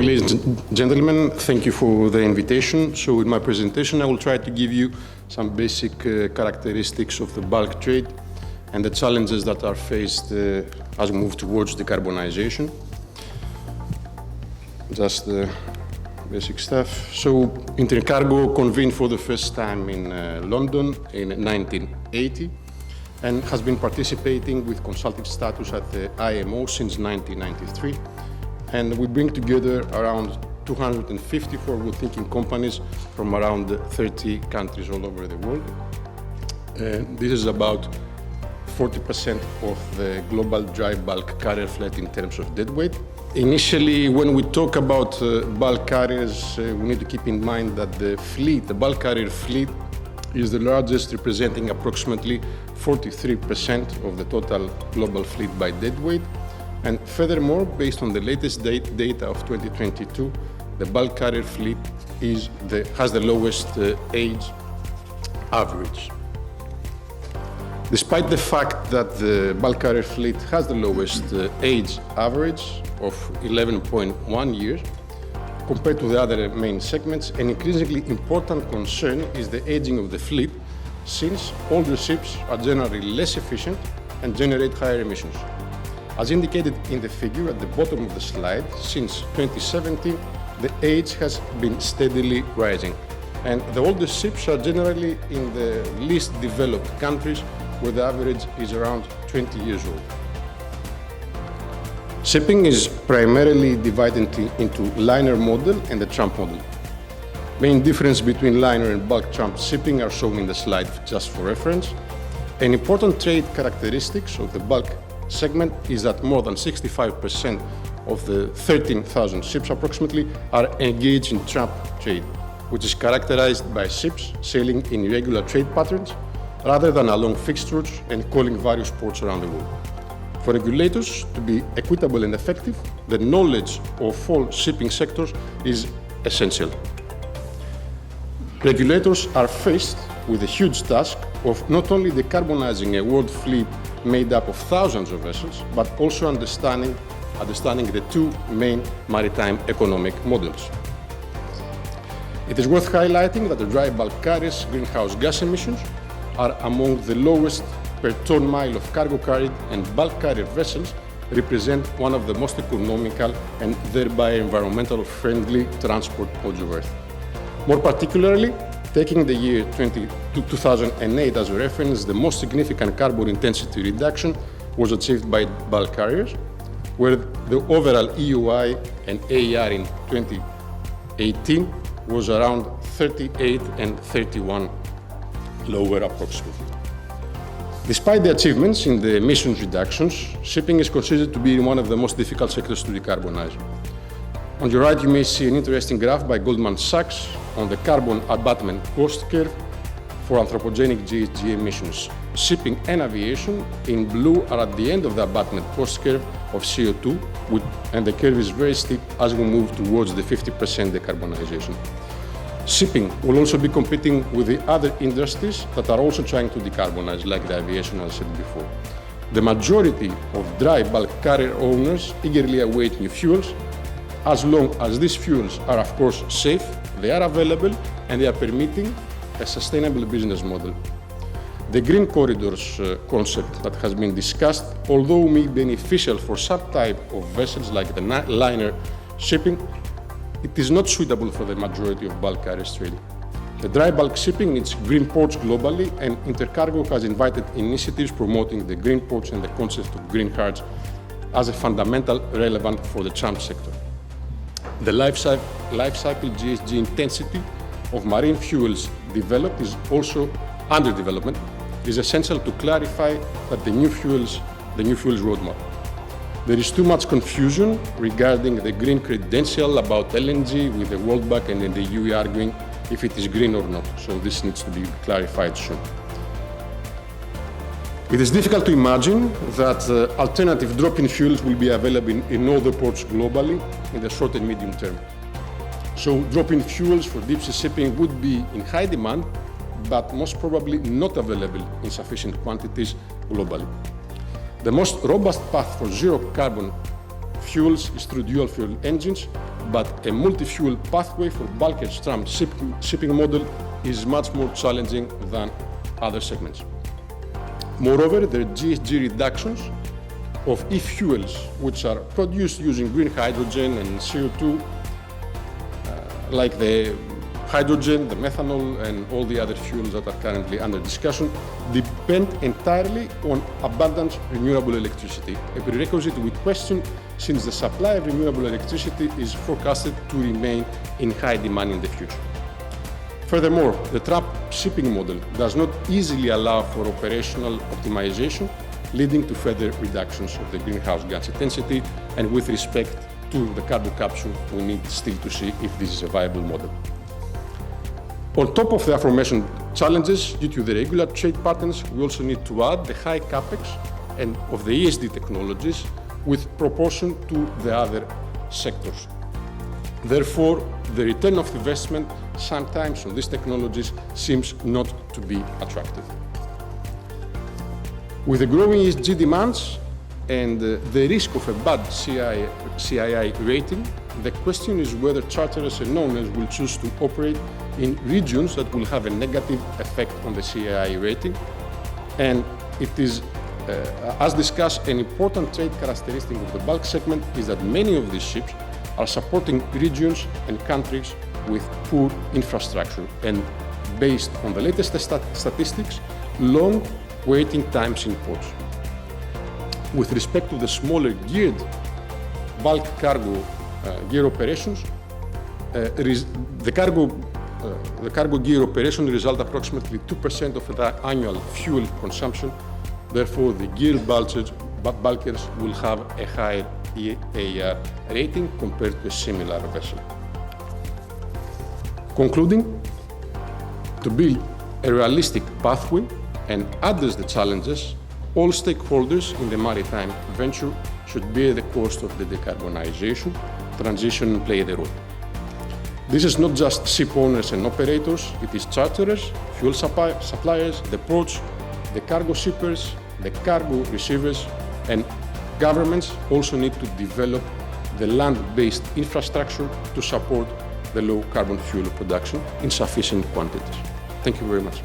morning, ladies and gentlemen. Thank you for the invitation. So in my presentation, I will try to give you some basic characteristics of the bulk trade and the challenges that are faced as we move towards decarbonization. Just the basic stuff. So INTERCARGO convened for the first time in London in 1980 and has been participating with consultative status at the IMO since 1993. And we bring together around 250 forward-thinking companies from around 30 countries all over the world. This is about 40% of the global dry bulk carrier fleet in terms of deadweight. Initially, when we talk about bulk carriers, we need to keep in mind that the bulk carrier fleet, is the largest, representing approximately 43% of the total global fleet by deadweight. And furthermore, based on the latest data of 2022, the bulk carrier fleet has the lowest age average. Despite the fact that the bulk carrier fleet has the lowest age average of 11.1 years, compared to the other main segments, an increasingly important concern is the aging of the fleet, since older ships are generally less efficient and generate higher emissions. As indicated in the figure at the bottom of the slide, since 2017, the age has been steadily rising. And the oldest ships are generally in the least developed countries, where the average is around 20 years old. Shipping is primarily divided into liner model and the tramp model. Main difference between liner and bulk tramp shipping are shown in the slide just for reference. An important trade characteristics of the bulk segment is that more than 65% of the 13,000 ships approximately are engaged in tramp trade, which is characterized by ships sailing in irregular trade patterns rather than along fixed routes and calling various ports around the world. For regulators to be equitable and effective, the knowledge of all shipping sectors is essential. Regulators are faced with a huge task of not only decarbonizing a world fleet made up of thousands of vessels, but also understanding the two main maritime economic models. It is worth highlighting that the dry bulk carriers' greenhouse gas emissions are among the lowest per ton mile of cargo carried, and bulk carrier vessels represent one of the most economical and thereby environmentally friendly transport modes of Earth. More particularly, taking the year 2008 as a reference, the most significant carbon intensity reduction was achieved by bulk carriers, where the overall EUI and AER in 2018 was around 38 and 31 lower approximately. Despite the achievements in the emissions reductions, shipping is considered to be one of the most difficult sectors to decarbonize. On your right, you may see an interesting graph by Goldman Sachs on the carbon abatement cost curve for anthropogenic GHG emissions. Shipping and aviation in blue are at the end of the abatement cost curve of CO2, and the curve is very steep as we move towards the 50% decarbonization. Shipping will also be competing with the other industries that are also trying to decarbonize, like the aviation, as I said before. The majority of dry bulk carrier owners eagerly await new fuels, as long as these fuels are, of course, safe, they are available, and they are permitting a sustainable business model. The green corridors concept that has been discussed, although may be beneficial for some type of vessels like the liner shipping, it is not suitable for the majority of bulk carriers trading. The dry bulk shipping needs green ports globally, and INTERCARGO has invited initiatives promoting the green ports and the concept of green cards as a fundamental relevant for the tramp sector. The life cycle GHG intensity of marine fuels developed is also under development. It is essential to clarify that the new fuels roadmap. There is too much confusion regarding the green credential about LNG, with the World Bank and the EU arguing if it is green or not. So this needs to be clarified soon. It is difficult to imagine that alternative drop-in fuels will be available in all the ports globally in the short and medium term. So drop-in fuels for deep-sea shipping would be in high demand, but most probably not available in sufficient quantities globally. The most robust path for zero carbon fuels is through dual fuel engines, but a multi-fuel pathway for bulkers tramp shipping model is much more challenging than other segments. Moreover, the GHG reductions of e-fuels, which are produced using green hydrogen and CO2, like the hydrogen, the methanol, and all the other fuels that are currently under discussion, depend entirely on abundant renewable electricity, a prerequisite we question since the supply of renewable electricity is forecasted to remain in high demand in the future. Furthermore, the tramp shipping model does not easily allow for operational optimization, leading to further reductions of the greenhouse gas intensity, and with respect to the carbon capture, we need still to see if this is a viable model. On top of the aforementioned challenges, due to the regular trade patterns, we also need to add the high capex and of the ESD technologies with proportion to the other sectors. Therefore, the return of investment sometimes on these technologies seems not to be attractive. With the growing ESG demands and the risk of a bad CII rating, the question is whether charterers and owners will choose to operate in regions that will have a negative effect on the CII rating. And it is, as discussed, an important trade characteristic of the bulk segment is that many of these ships are supporting regions and countries with poor infrastructure and, based on the latest statistics, long waiting times in ports. With respect to the smaller geared bulk cargo gear operations, the cargo gear operation result approximately 2% of the annual fuel consumption. Therefore, the geared bulkers will have a higher EAR rating compared to a similar vessel. Concluding, to build a realistic pathway and address the challenges, all stakeholders in the maritime venture should bear the cost of the decarbonization transition and play their role. This is not just ship owners and operators, it is charterers, fuel suppliers, the ports, the cargo shippers, the cargo receivers, and governments also need to develop the land-based infrastructure to support the low carbon fuel production in sufficient quantities. Thank you very much.